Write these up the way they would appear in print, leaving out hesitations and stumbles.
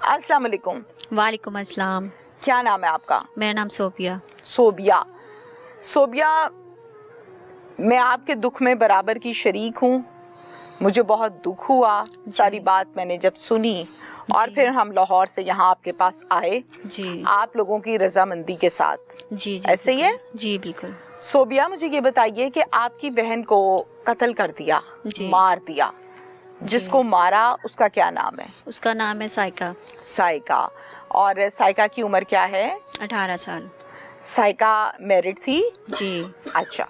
अस्सलाम वालेकुम। वालेकुम अस्सलाम। क्या नाम है आपका? मेरा नाम सोफिया। सोबिया, मैं आपके दुख में बराबर की शरीक हूँ। मुझे बहुत दुख हुआ सारी बात मैंने जब सुनी और फिर हम लाहौर से यहाँ आपके पास आए जी आप लोगों की रजामंदी के साथ। जी ऐसे ही है? जी बिल्कुल। सोबिया, मुझे ये बताइए कि आपकी बहन को कत्ल कर दिया, मार दिया, जिसको मारा उसका क्या नाम है? उसका नाम है साइका। साइका। और साइका की उम्र क्या है? 18 साल। साइका मैरिड थी? जी। अच्छा,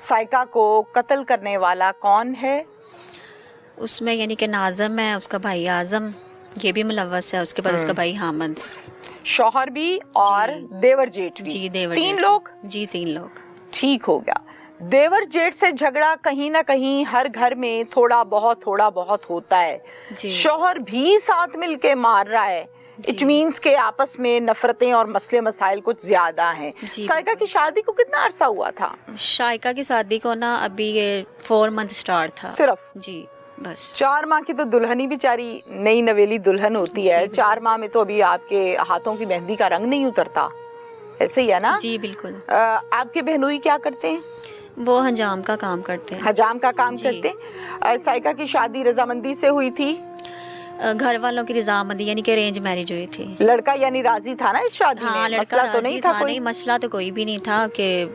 साइका को कत्ल करने वाला कौन है? उसमें यानी कि नाज़म है, उसका भाई आज़म, ये भी मुलव्वस है, उसके बाद उसका भाई हामिद, शौहर भी और देवर जेठ भी। जी देवर तीन जेठ। लोग? जी 3 लोग। ठीक हो गया। देवर जेठ से झगड़ा कहीं ना कहीं हर घर में थोड़ा बहुत होता है। शौहर भी साथ मिलके मार रहा है, इट मीन्स के आपस में नफरतें और मसले मसाइल कुछ ज्यादा हैं। साइका की शादी को कितना अरसा हुआ था? साइका की शादी को ना अभी ये 4 मंथ स्टार्ट था सिर्फ। जी बस। 4 माह की तो दुल्हन ही बेचारी नई नवेली दुल्हन होती है। 4 माह में तो अभी आपके हाथों की मेहंदी का रंग नहीं उतरता, ऐसे ही है ना? जी बिल्कुल। आपके बहनोई क्या करते हैं? वो हजाम का काम करते हैं। हजाम का काम करते हैं। साइका की शादी रजामंदी से हुई थी? घर वालों की रजामंदी यानी कि अरेंज मैरिज हुई थी। लड़का यानी राजी था ना इस शादी हाँ, में? लड़का मसला तो राजी नहीं था कोई? नहीं, मसला तो कोई भी नहीं था कि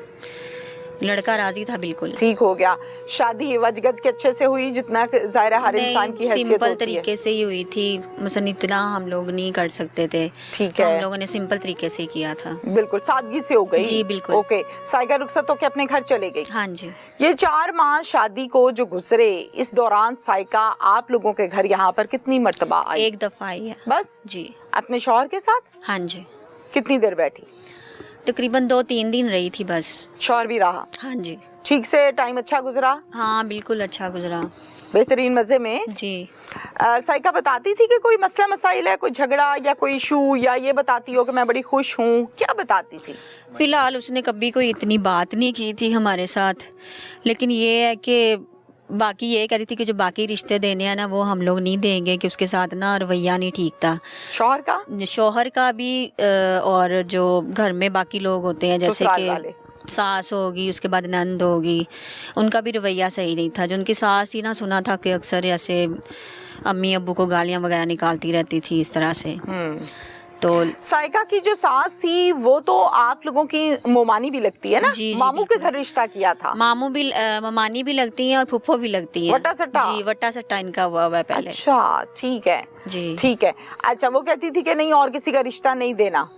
लड़का राजी था बिल्कुल। ठीक हो गया। शादी वजगज के अच्छे से हुई जितना जाहिर है हर इंसान की हैसियत सिंपल होती है। तरीके से ही हुई थी, मसलन इतना हम लोग नहीं कर सकते थे। ठीक तो है, हम लोगों ने सिंपल तरीके से किया था। बिल्कुल सादगी से हो गई। जी बिल्कुल। ओके, साइका रुखसत होके अपने घर चले गई। हाँ जी। ये 4 माह शादी को जो गुजरे, इस दौरान साइका आप लोगों के घर यहाँ पर कितनी मर्तबा आई? 1 दफा आई है बस? जी। अपने शौहर के साथ? हाँ जी। कितनी देर बैठी? तकरीबन 2-3 दिन रही थी बस। शौहर भी रहा? हाँ जी। ठीक से टाइम अच्छा गुजरा? हाँ बिल्कुल अच्छा गुजरा। बेहतरीन मजे में? जी। साइका बताती थी कि कोई मसला मसाइल है, कोई झगड़ा या कोई इशू, या ये बताती हो कि मैं बड़ी खुश हूँ? क्या बताती थी? फिलहाल उसने कभी कोई इतनी बात नहीं की थी हमारे साथ, लेकिन ये है कि बाकी ये कहती थी कि जो बाकी रिश्ते देने हैं ना वो हम लोग नहीं देंगे, कि उसके साथ ना रवैया नहीं ठीक था। शौहर का? शौहर का भी और जो घर में बाकी लोग होते हैं जैसे कि सास होगी, उसके बाद नंद होगी, उनका भी रवैया सही नहीं था। जो उनकी सास ही ना, सुना था कि अक्सर ऐसे अम्मी अब्बू को गालियां वगैरह निकालती रहती थी इस तरह से। तो साइका की जो सास थी वो तो आप लोगों की मोमानी भी लगती है ना? जी, मामू के घर रिश्ता किया था? मामू भी ममानी भी लगती हैं और फुफ्फो भी लगती हैं। वट्टा सट्टा? जी वट्टा सट्टा इनका हुआ है पहले। अच्छा ठीक है जी ठीक है। अच्छा, वो कहती थी कि नहीं और किसी का रिश्ता नहीं देना?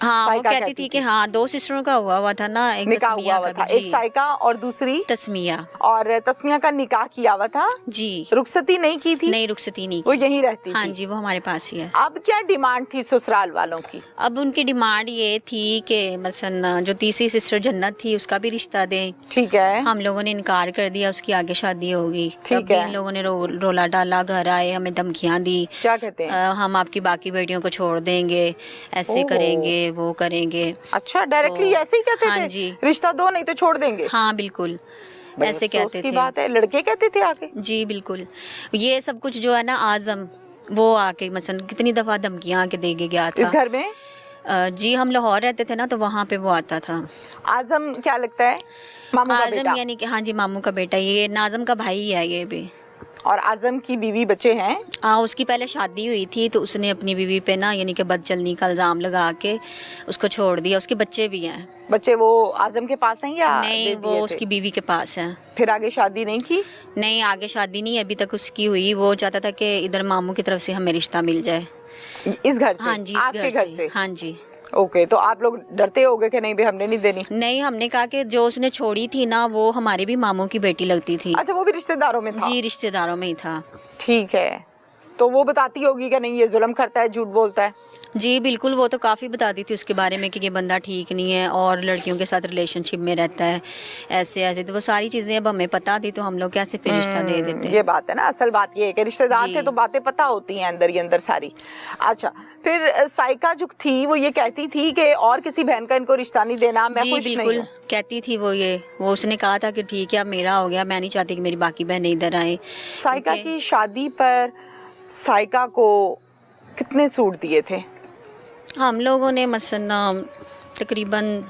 हाँ वो कहती थी कि हाँ 2 सिस्टरों का हुआ था ना, एक निकाह तस्मिया हुआ का था, एक साइका और दूसरी तस्मिया। और तस्मिया का निकाह किया हुआ था? जी। रुखसती नहीं की थी? नहीं रुखसती नहीं वो की। यहीं रहती हाँ थी? जी, वो हमारे पास ही है। अब क्या डिमांड थी ससुराल वालों की? अब उनकी डिमांड ये थी कि मसलन जो तीसरी सिस्टर जन्नत थी उसका भी रिश्ता दें। ठीक है। हम लोगों ने इनकार कर दिया, उसकी आगे शादी होगी। ठीक तब भी है। इन लोगों ने रोला डाला, घर आए, हमें धमकियां दी। क्या कहते हैं? हम आपकी बाकी बेटियों को छोड़ देंगे, ऐसे करेंगे, वो करेंगे। अच्छा, डायरेक्टली ऐसे ही कहते हाँ थे? जी। रिश्ता दो नहीं तो छोड़ देंगे? हाँ बिल्कुल ऐसे कहते थे। बात है, लड़के कहते थे आके? जी बिल्कुल। ये सब कुछ जो है ना आजम, वो आके मसलन कितनी दफा धमकियां आके दे के गया था इस घर में? जी हम लाहौर रहते थे ना, तो वहाँ पे वो आता था। आजम क्या लगता है? मामू का बेटा? आजम यानी कि हाँ जी मामू का बेटा, ये नाजम का भाई ही है ये भी। और आजम की बीवी बच्चे हैं? हाँ उसकी पहले शादी हुई थी तो उसने अपनी बीवी पे ना यानी कि बदचलनी का इल्जाम लगा के उसको छोड़ दिया। उसके बच्चे भी हैं। बच्चे वो आजम के पास हैं या नहीं, वो उसकी बीवी के पास है। फिर आगे शादी नहीं की? नहीं आगे शादी नहीं अभी तक उसकी हुई। वो चाहता था कि इधर मामू की तरफ से हमें रिश्ता मिल जाए इस घर से? हाँ जी, इस आपके घर से? हाँ जी। ओके, तो आप लोग डरते होगे कि नहीं भी हमने नहीं देनी? नहीं, हमने कहा कि जो उसने छोड़ी थी ना वो हमारे भी मामू की बेटी लगती थी। अच्छा, वो भी रिश्तेदारों में था? जी रिश्तेदारों में ही था। ठीक है, तो वो बताती होगी कि नहीं ये जुल्म करता है, झूठ बोलता है? जी बिल्कुल, वो तो काफ़ी बताती थी उसके बारे में कि ये बंदा ठीक नहीं है और लड़कियों के साथ रिलेशनशिप में रहता है, ऐसे ऐसे। तो वो सारी चीज़ें अब हमें पता थी तो हम लोग कैसे फिर रिश्ता दे देते। ये बात है ना, असल बात ये है कि रिश्तेदार थे तो बातें पता होती हैं अंदर ही अंदर सारी। अच्छा, फिर साइका जो थी वो ये कहती थी कि और किसी बहन का इनको रिश्ता नहीं देना, मैं खुश नहीं हूं। कहती थी वो उसने कहा था कि ठीक है अब मेरा हो गया, मैं नहीं चाहती कि मेरी बाकी बहनें इधर आए। साइका की शादी पर साइका को कितने सूट दिए थे? हम लोगों ने मसलन तकरीबन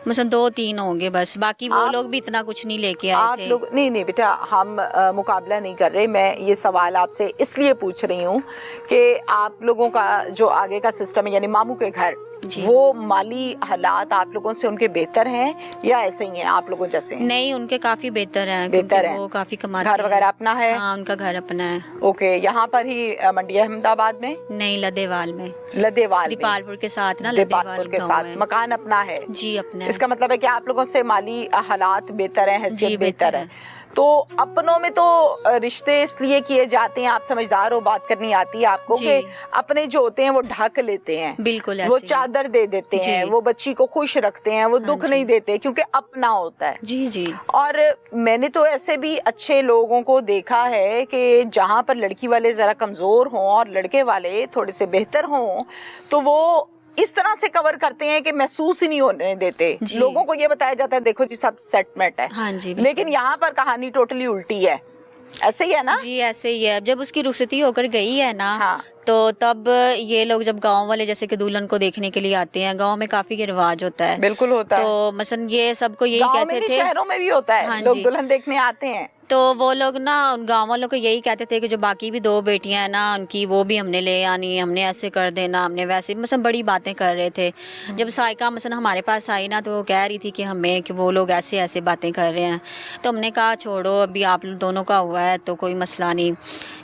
2-3 होंगे बस, बाकी वो लोग भी इतना कुछ नहीं लेके आए आप थे। लोग नहीं बेटा, हम मुकाबला नहीं कर रहे। मैं ये सवाल आपसे इसलिए पूछ रही हूँ कि आप लोगों का जो आगे का सिस्टम है, यानी मामू के घर, वो माली हालात आप लोगों से उनके बेहतर हैं या ऐसे ही हैं आप लोगों जैसे हैं? नहीं, उनके काफी बेहतर हैं, बेहतर है, वो काफी कमाते घर वगैरह अपना है? हाँ, उनका घर अपना है। ओके, यहाँ पर ही मंडी अहमदाबाद में? नहीं, लदेवाल में। लदेवाल, दीपालपुर के साथ ना, दीपालपुर के साथ मकान अपना है? जी अपना है। इसका मतलब है कि आप लोगों से माली हालात बेहतर है, हैसियत बेहतर है। तो अपनों में तो रिश्ते इसलिए किए जाते हैं, आप समझदार हो, बात करनी आती है आपको, कि अपने जो होते हैं वो ढक लेते हैं, बिल्कुल वो चादर दे देते हैं, वो बच्ची को खुश रखते हैं, वो दुख नहीं देते क्योंकि अपना होता है। जी जी। और मैंने तो ऐसे भी अच्छे लोगों को देखा है कि जहाँ पर लड़की वाले जरा कमजोर हों और लड़के वाले थोड़े से बेहतर हों, तो वो इस तरह से कवर करते हैं कि महसूस ही नहीं होने देते। लोगों को ये बताया जाता है देखो जी सब सेटमेंट है। हाँ जी, लेकिन यहाँ पर कहानी टोटली उल्टी है। ऐसे ही है ना? जी ऐसे ही है। जब उसकी रुखसती होकर गई है ना, हाँ। तो तब ये लोग जब गांव वाले जैसे कि दुल्हन को देखने के लिए आते हैं, गांव में काफी ये रिवाज होता है। बिल्कुल होता है। तो मसलन ये सबको यही कहते थे, शहरों में भी होता है, लोग दुल्हन देखने आते हैं, तो वो लोग ना गाँव वालों को यही कहते थे कि जो बाकी भी 2 बेटियां हैं ना उनकी, वो भी हमने ले आनी, हमने ऐसे कर देना, हमने वैसे, मतलब बड़ी बातें कर रहे थे। जब साइका मसलन हमारे पास आई ना, तो वो कह रही थी कि हमें कि वो लोग ऐसे ऐसे बातें कर रहे हैं। तो हमने कहा छोड़ो, अभी आप दोनों का हुआ है तो कोई मसला नहीं,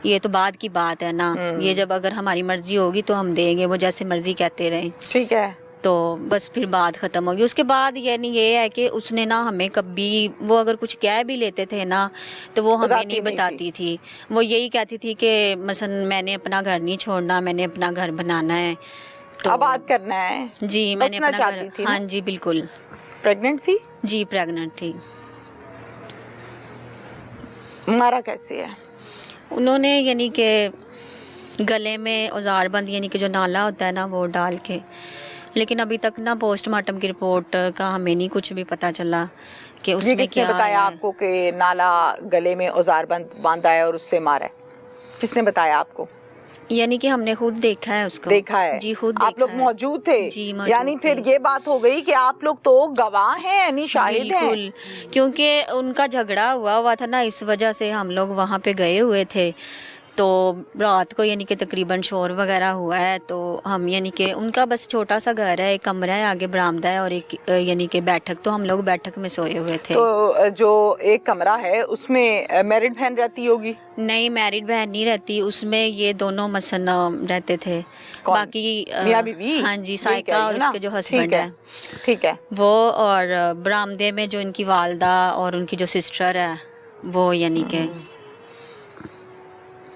ये तो बाद की बात है ना, ये जब अगर हमारी मर्जी होगी तो हम देंगे, वो जैसे मर्जी कहते रहे। ठीक है। तो बस फिर बात ख़त्म होगी। उसके बाद यानी ये है कि उसने ना हमें कभी, वो अगर कुछ कह भी लेते थे ना, तो वो हमें नहीं बताती थी। वो यही कहती थी कि मसलन मैंने अपना घर नहीं छोड़ना, मैंने अपना घर बनाना है, तो आबाद करना है। जी, मैंने अपना घर, हाँ जी बिल्कुल। प्रेग्नेंट थी? जी प्रेग्नेंट थी। मारा कैसे है? उन्होंने यानी कि गले में औजार बंद, यानी कि जो नाला होता है ना, वो डाल के, लेकिन अभी तक ना पोस्टमार्टम की रिपोर्ट का हमें नहीं कुछ भी पता चला कि उसमें क्या बताया है। आपको कि नाला गले में औजार बांधा है और उससे मारा है? किसने बताया आपको? यानी कि हमने खुद देखा है उसको। देखा है? जी खुद। आप लोग मौजूद थे? जी मौजूद। यानी फिर ये बात हो गई कि आप लोग तो गवाह हैं, यानी शाहिद हैं। बिल्कुल, क्योंकि उनका झगड़ा हुआ था ना, इस वजह से हम लोग वहाँ पे गए हुए थे। तो रात को यानी कि तकरीबन शोर वगैरह हुआ है, तो हम यानी कि उनका बस छोटा सा घर है, एक कमरा है, आगे बरामदा है और एक यानी कि बैठक, तो हम लोग बैठक में सोए हुए थे। तो जो एक कमरा है उसमें मैरिड बहन रहती होगी? नहीं, मैरिड बहन नहीं रहती उसमें, ये दोनों मसन रहते थे। बाकी मियां बीवी? हाँ जी, साइका और उसके जो हस्बैंड है, ठीक है, वो, और बरामदे में जो इनकी वालदा और उनकी जो सिस्टर है वो यानी कि